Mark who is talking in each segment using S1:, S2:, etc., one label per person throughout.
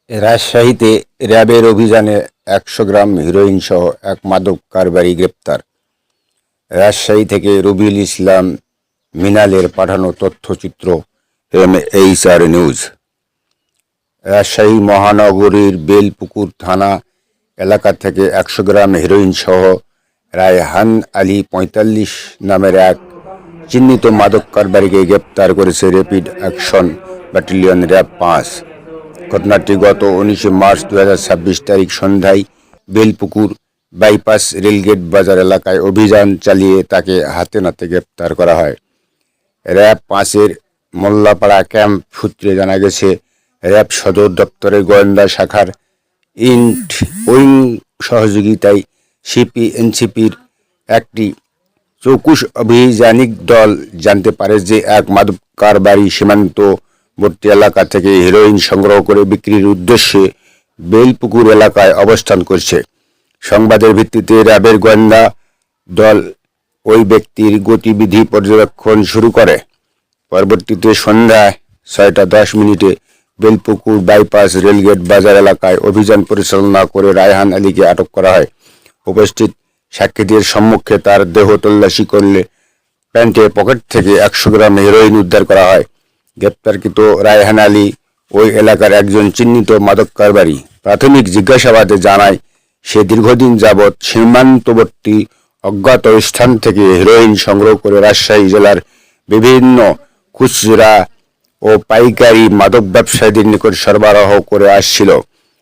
S1: রাজশাহীতে র্যাবের অভিযানে ১০০ গ্রাম হেরোইনসহ এক মাদক কারবারি গ্রেপ্তার। রাজশাহী থেকে রবিউল ইসলাম মিনালের পাঠানো তথ্যচিত্র MHR নিউজ। রাজশাহী মহানগরীর বেলপুকুর থানা এলাকা থেকে ১০০ গ্রাম হেরোইনসহ রায়হান আলী ৪৫ নামের এক চিহ্নিত মাদক কারবারিকে গ্রেপ্তার করেছে র্যাপিড অ্যাকশন ব্যাটালিয়ন র্যাব-৫। ঘটনাটি গত ১৯ মার্চ ২০২৬ তারিখ সন্ধ্যায় বেলপুকুর বাইপাস রেলগেট বাজার এলাকায় অভিযান চালিয়ে তাকে হাতে নাতে গ্রেপ্তার করা হয়। র্যাব-৫-এর মোল্লাপাড়া ক্যাম্প সূত্রে জানা গেছে, র্যাব সদর দপ্তরের গোয়েন্দা শাখার ইন্ট উইং সহযোগিতায় এনসিপির একটি চৌকুশ অভিযানিক দল জানতে পারে যে এক মাদক কারবারি সীমান্তবর্তী এলাকা থেকে হেরোইন সংগ্রহ করে বিক্রির উদ্দেশ্যে বেলপুকুর এলাকায় অবস্থান করছে। সংবাদের ভিত্তিতে র্যাবের গোয়েন্দা দল ওই ব্যক্তির গতিবিধি পর্যবেক্ষণ শুরু করে। পরবর্তীতে সন্ধ্যা ৬টা ১০ বেলপুকুর বাইপাস রেলগেট বাজার এলাকায় অভিযান পরিচালনা করে রায়হান আলীকে আটক করা হয়। উপস্থিত সাক্ষীদের সম্মুখে তার দেহ তল্লাশি করলে প্যান্টের পকেট থেকে ১০০ গ্রাম হেরোইন উদ্ধার করা হয়। গ্রেপ্তারকৃত রায়হান আলী ওই এলাকার একজন চিহ্নিত মাদক কারবারি। প্রাথমিক জিজ্ঞাসাবাদে জানায়, সে দীর্ঘদিন যাবৎ সীমান্তবর্তী অজ্ঞাত স্থান থেকে হেরোইন সংগ্রহ করে রাজশাহী জেলার বিভিন্ন খুচরা ও পাইকারি মাদক ব্যবসায়ীদের নিকট সরবরাহ করে আসছিল।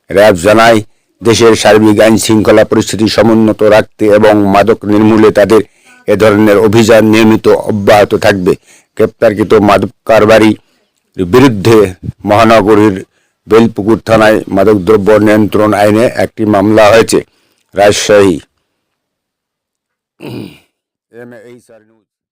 S1: র্যাব জানায়, দেশের সার্বিক আইন শৃঙ্খলা পরিস্থিতি সমুন্নত রাখতে এবং মাদক নির্মূলে তাদের এ ধরনের অভিযান নিয়মিত অব্যাহত থাকবে। গ্রেপ্তারকৃত মাদক কারবারির বিরুদ্ধে মহানগরীর বেলপুকুর থানায় মাদকদ্রব্য নিয়ন্ত্রণ আইনে একটি মামলা হয়েছে। Rajshahi MHR news.